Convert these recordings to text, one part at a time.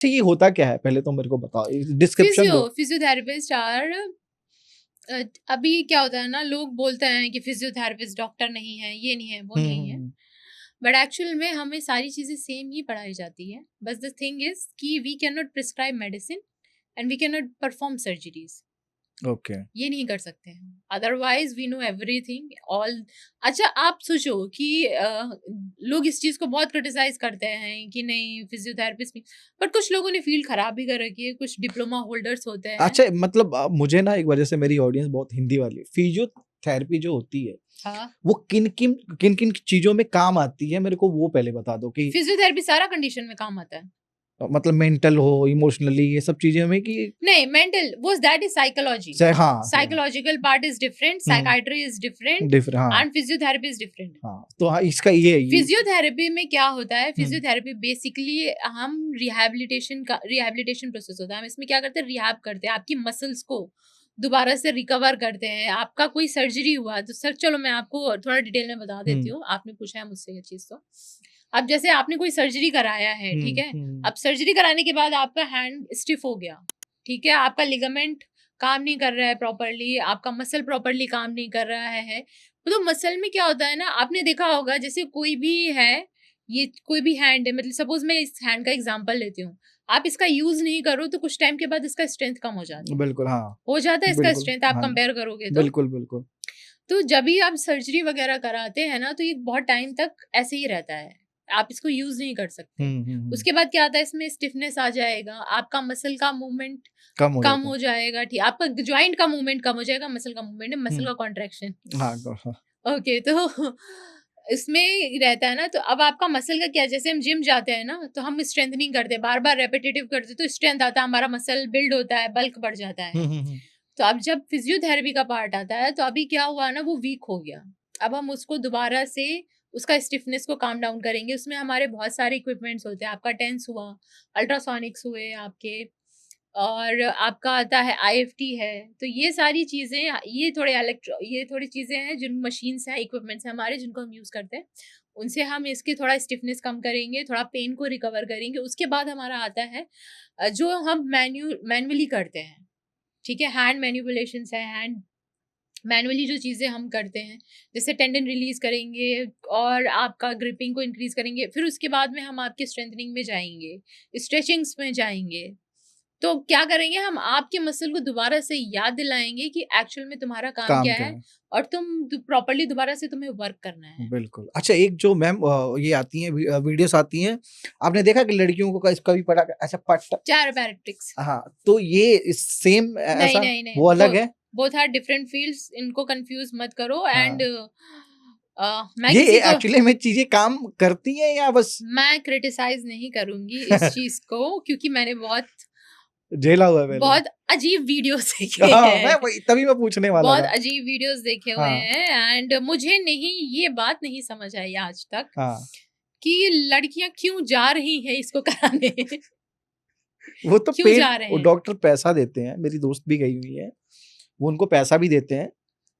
तो ये होता क्या है पहले तो मेरे को बताओ, डिस्क्रिप्शन दो। फिजियोथेरेपिस्ट आर अभी क्या होता है ना, लोग बोलते हैं कि फिजियोथेरेपिस्ट डॉक्टर नहीं है, ये नहीं है, वो नहीं है, बट एक्चुअल में हमें सारी चीजें सेम ही पढ़ाई जाती है। बस द थिंग इज कि we can not prescribe medicine and we can not perform surgeries, okay. ये नहीं कर सकते हैं, otherwise we know everything all. अच्छा आप सोचो कि लोग इस चीज को बहुत क्रिटिसाइज करते हैं कि नहीं फिजियोथेरेपिस्ट नहीं, बट कुछ लोगों ने फील्ड खराब भी कर रखी है, कुछ डिप्लोमा होल्डर्स होते हैं। अच्छा मतलब मुझे ना एक वजह से मेरी ऑडियंस बहुत हिंदी वाली है, फिजियोथेरेपी जो होती है हाँ, वो किन किन चीजों में काम आती है, मेरे को वो पहले बता दो कि फिजियोथेरेपी सारा कंडीशन में काम आता है। मतलब मेंटल हो, इमोशनली, ये सब चीजें में कि नहीं, मेंटल वो दैट इज साइकोलॉजी, हाँ psychological part is different, psychiatry is different different, हाँ एंड फिजियोथेरेपी इज डिफरेंट। हाँ, तो हाँ इसका ये फिजियोथेरेपी में क्या होता है, फिजियोथेरेपी बेसिकली हम रिहैबिलिटेशन प्रोसेस होता है, हम इसमें क्या करते हैं, रिहैब करते हैं, आपकी मसल्स को दोबारा से रिकवर करते हैं। आपका कोई सर्जरी हुआ तो सर, चलो मैं आपको थोड़ा डिटेल में बता देती हूँ, आपने पूछा है मुझसे ये चीज, तो अब जैसे आपने कोई सर्जरी कराया है, ठीक है, अब सर्जरी कराने के बाद आपका हैंड स्टिफ हो गया, ठीक है, आपका लिगामेंट काम नहीं कर रहा है प्रॉपरली, आपका मसल प्रॉपरली काम नहीं कर रहा है। तो मसल में क्या होता है ना, आपने देखा होगा जैसे कोई भी है, ये कोई भी हैंड है, मतलब सपोज मैं इस हैंड का एग्जांपल लेती हूँ, आप इसका यूज नहीं करो तो कुछ टाइम के बाद इसका स्ट्रेंथ कम हो जाता है। बिल्कुल, हाँ हो जाता है इसका बिल्कुल, स्ट्रेंथ, आप हाँ कंपेयर करोगे बिल्कुल बिल्कुल। तो जब भी आप सर्जरी वगैरह कराते हैं ना, तो ये बहुत टाइम तक ऐसे ही रहता है, आप इसको यूज नहीं कर सकते। उसके बाद क्या आता है, इसमें स्टिफनेस आ जाएगा, आपका मसल का मूवमेंट कम हो कम जाता हो जाएगा, ठीक, आपका जॉइंट का मूवमेंट कम हो जाएगा, मसल का मूवमेंट है, मसल है। का कॉन्ट्रैक्शन। हाँ हाँ। ओके, तो इसमें रहता है ना, तो अब आपका मसल का क्या, जैसे हम जिम जाते हैं ना, तो हम स्ट्रेंथनिंग करते हैं, बार बार रेपिटेटिव करते हैं, तो स्ट्रेंथ आता है, हमारा मसल बिल्ड होता है, बल्क बढ़ जाता है। तो अब जब फिजियोथेरेपी का पार्ट आता है, तो अभी क्या हुआ ना, वो वीक हो गया, अब हम उसको दोबारा से उसका स्टिफनेस को काम डाउन करेंगे। उसमें हमारे बहुत सारे इक्विपमेंट्स होते हैं, आपका टेंस हुआ, अल्ट्रासोनिक्स हुए आपके, और आपका आता है आईएफटी है, तो ये सारी चीजें, ये थोड़ी चीजें हैं, जिन मशीन्स हैं, इक्विपमेंट्स हैं हमारे, जिनको हम यूज करते हैं, उनसे हम इसके थोड़ा स्टिफनेस कम करेंगे, थोड़ा पेन को रिकवर करेंगे। उसके बाद हमारा आता है जो हम मैन्युअली करते हैं, ठीक है, हैंड मैनिपुलेशंस है, हैंड मैनुअली जो चीज़ें हम करते हैं, जैसे टेंडन रिलीज करेंगे और आपका ग्रिपिंग को इंक्रीज करेंगे, फिर उसके बाद में हम आपके स्ट्रेंथनिंग में जाएंगे, स्ट्रेचिंग्स में जाएंगे। तो क्या करेंगे, हम आपके मसल को दोबारा से याद दिलाएंगे कि एक्चुअल में तुम्हारा काम काम क्या क्या है, है? और तुम प्रॉपरली दोबारा से तुम्हें वर्क करना है। बिल्कुल। अच्छा एक जो मैम ये आती हैं वीडियोस आती हैं, आपने देखा कि लड़कियों को इसका भी पढ़ा ऐसा पट, चार पैराटिक्स, हाँ, तो ये सेम नहीं ऐसा नहीं नहीं, वो अलग है? बोथ आर डिफरेंट फील्ड्स, इनको कंफ्यूज मत करो। एंड हाँ। मैं ये किसी को, एक्चुअली में चीजें काम करती हैं या बस मैं क्रिटिसाइज नहीं करूंगी इस चीज को, क्योंकि मैंने बहुत झेला हुआ है पहले? बहुत अजीब वीडियोस देखे हाँ, मैं हैं, वही तभी मैं पूछने वाला बहुत था। अजीब वीडियोस देखे हुए हाँ, हैं, एंड मुझे नहीं, ये बात नहीं समझ आई आज तक हाँ। कि लड़कियां क्यों जा रही हैं इसको कराने वो तो क्यों पेड, जा रहे वो हैं। डॉक्टर पैसा देते हैं, मेरी दोस्त भी गई हुई है, वो उनको पैसा भी देते हैं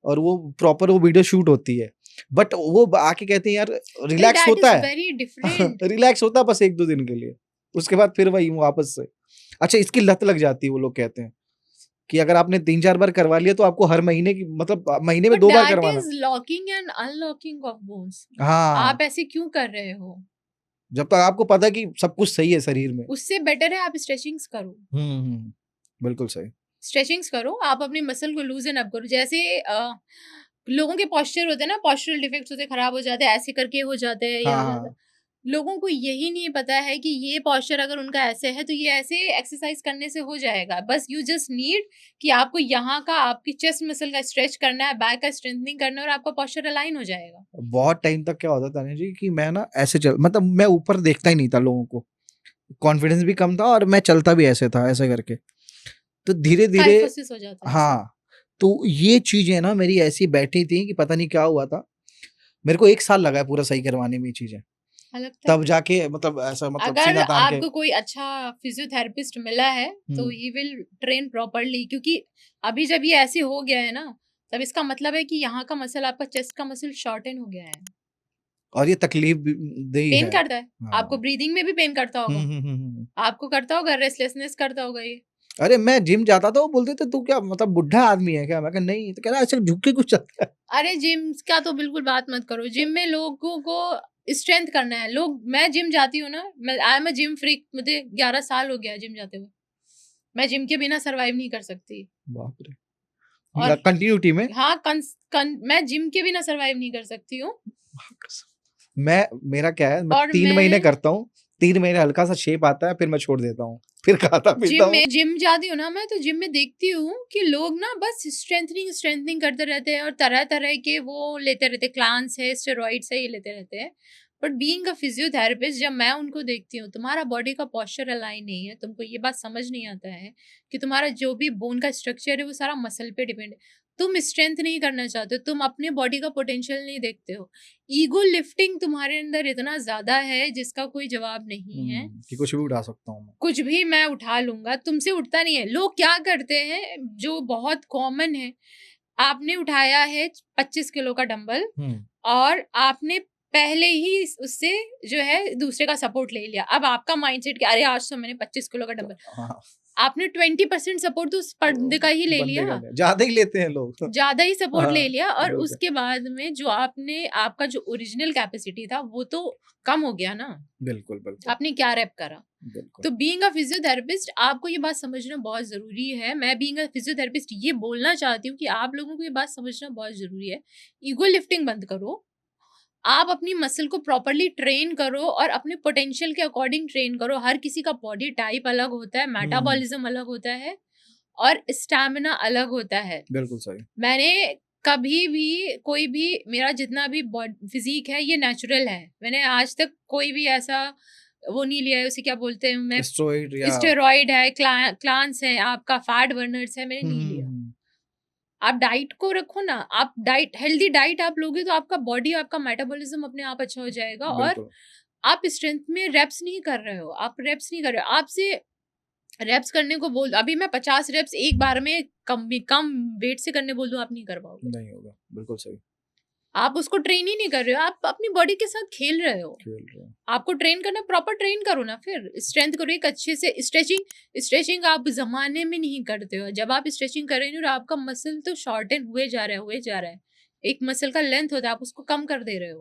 और वो प्रॉपर वो वीडियो शूट होती है, बट वो आके कहते हैं यार वेल रिलैक्स दैट होता इज है। Very different. रिलैक्स होता है बस 1-2 दिन के लिए, उसके बाद फिर वही वापस से। अच्छा इसकी लत लग जाती है, वो लोग कहते हैं कि अगर आपने 3-4 बार करवा लिया तो आपको हर महीने की मतलब महीने में बट 2 बार दैट करवाना। Is locking and unlocking of bones, हाँ, आप ऐसे क्यों कर रहे हो। जब तक आपको पता है कि सब कुछ सही है शरीर में। उससे बेटर है आप स्ट्रेचिंग्स करो, बिल्कुल सही। स्ट्रेचिंग्स करो, आप अपने मसल को लूजन अप करो। जैसे लोगों के पॉस्चर होते हैं ना, पॉस्चरल डिफेक्ट्स होते हैं, खराब हो जाते हैं, ऐसे करके हो जाते हैं, ये हाँ, हो जाता है। हाँ। लोगों को यही नहीं पता है कि ये पॉस्चर अगर उनका ऐसे है तो ये ऐसे एक्सरसाइज करने से हो जाएगा। बस यू जस्ट नीड कि आपको यहाँ का, आपकी चेस्ट मसल का स्ट्रेच करना है, बैक का स्ट्रेंथनिंग करना है, और आपका पॉस्चर अलाइन हो जाएगा। बहुत टाइम तक क्या होता था तान्या जी कि मैं ना ऐसे चल मतलब मैं ऊपर देखता ही नहीं था लोगों को, कॉन्फिडेंस भी कम था और मैं चलता भी ऐसे था, ऐसे करके। तो धीरे-धीरे काइफोसिस हो जाता है इससे। हाँ, तो ये चीज़ें ना मेरी ऐसी बैठी थी कि पता नहीं क्या हुआ था। मेरे को 1 साल लगा है पूरा सही करवाने में ये चीज़ें। लगता है तब जाके मतलब ऐसा मतलब अगर सीना तान के आपको कोई अच्छा फिजियोथेरेपिस्ट मिला है तो हुँ। ही विल ट्रेन प्रॉपरली, क्योंकि अभी जब ये ऐसे हो गया है ना, तब इसका मतलब है कि यहाँ का मसल, आपका चेस्ट का मसल शॉर्टन हो गया है। और ये तकलीफ देही पेन है। करता है, आपको हाँ। ब्रीदिंग में भी पेन करता होगा, आपको करता होगा, रेस्टलेसनेस करता होगा ये। अरे मैं जिम जाता था, वो बोलते थे तू क्या मतलब बुढ़ा आदमी है क्या? मैं कहा नहीं, तो कह रहा अच्छा झुक के कुछ चलता है। अरे जिम का तो बिल्कुल बात मत करो, जिम में लोगों को स्ट्रेंथ करना है। लोग, मैं जिम जाती हूँ ना, मैं I am a gym freak, मुझे 11 साल हो गया है जिम जाते हुए। मैं जिम के बिना सर्वाइव नहीं कर सकती। बाप रे। और कंटिन्यूटी में हाँ, मैं जिम के बिना सर्वाइव नहीं कर सकती हूँ। मैं, मेरा क्या है, मैं और 3 महीने मैं करता हूँ, 3 महीने हल्का सा शेप आता है, फिर मैं छोड़ देता हूँ, फिर खाता पीता हूँ। जिम जाती हूँ ना मैं, तो जिम में देखती हूँ कि लोग ना बस स्ट्रेंथनिंग करते रहते हैं और तरह तरह के वो लेते रहते, क्लांस है, स्टेरॉइड्स है, ये लेते रहते हैं। बट बीइंग अ फिजियोथेरेपिस्ट, जब मैं उनको देखती हूँ, तुम्हारा बॉडी का पोस्चर अलाइन नहीं है, तुमको ये बात समझ नहीं आता है कि तुम्हारा जो भी बोन का स्ट्रक्चर है वो सारा मसल पे डिपेंड है। तुम स्ट्रेंथ नहीं करना चाहते हो, तुम अपने बॉडी का पोटेंशियल नहीं देखते हो। ईगो लिफ्टिंग तुम्हारे अंदर इतना ज्यादा है जिसका कोई जवाब नहीं है। कि कुछ भी उठा सकता हूँ मैं। कुछ भी मैं उठा लूँगा, तुमसे उठता नहीं है। लोग क्या करते हैं, जो बहुत कॉमन है, आपने उठाया है 25 किलो का डंबल और आपने पहले ही उससे जो है दूसरे का सपोर्ट ले लिया। अब आपका माइंडसेट क्या, अरे आज तो मैंने 25 किलो का डंबल, हाँ, आपने 20% सपोर्ट तो उस बंदे का ही ले बंदे का लिया, ज्यादा ही लेते हैं लोग। ज्यादा ही सपोर्ट ले हाँ, लिया, और बिल्कुल उसके बाद में जो आपने, आपका जो ओरिजिनल कैपेसिटी था वो तो कम हो गया ना। बिल्कुल बिल्कुल आपने क्या रैप करा। बिल्कुल। तो बीइंग अ फिजियोथेरेपिस्ट आपको ये बात समझना बहुत ज़रूरी है। मैं बीइंग अ फिजियोथेरेपिस्ट ये बोलना चाहती हूँ कि आप लोगों को ये बात समझना बहुत ज़रूरी है। ईगो लिफ्टिंग बंद करो। आप अपनी मसल को प्रॉपर्ली ट्रेन करो और अपने पोटेंशियल के अकॉर्डिंग ट्रेन करो। हर किसी का बॉडी टाइप अलग होता है, मेटाबॉलिज्म अलग होता है और स्टैमिना अलग होता है। बिल्कुल सही। मैंने कभी भी, कोई भी, मेरा जितना भी फिजिक है ये नेचुरल है। मैंने आज तक कोई भी ऐसा वो नहीं लिया है, उसे क्या बोलते हैं, मैं स्टेरॉइड या स्टेरॉइड है, क्लांस है, आपका फैट बर्नर्स है, मैंने नहीं लिया। आप डाइट को रखो ना, आप डाइट, हेल्दी डाइट आप लोगे तो आपका बॉडी, आपका मेटाबॉलिज्म अपने आप अच्छा हो जाएगा। और बिल्कुल। आप स्ट्रेंथ में रेप्स नहीं कर रहे हो, आप रेप्स नहीं कर रहे हो, आपसे रेप्स करने को बोल, अभी मैं 50 रेप्स एक बार में कम वेट से करने बोल दूं, आप नहीं कर पाओगे। नहीं होगा, बिल्कुल सही। आप उसको ट्रेन ही नहीं कर रहे हो, आप अपनी बॉडी के साथ खेल रहे हो। आपको ट्रेन करना, प्रॉपर ट्रेन करो ना, फिर स्ट्रेंथ करो एक अच्छे से। स्ट्रेचिंग आप जमाने में नहीं करते हो। जब आप स्ट्रेचिंग कर रहे हो, आपका मसल तो शॉर्टन हुए जा रहा है, एक मसल का लेंथ होता है, आप उसको कम कर दे रहे हो।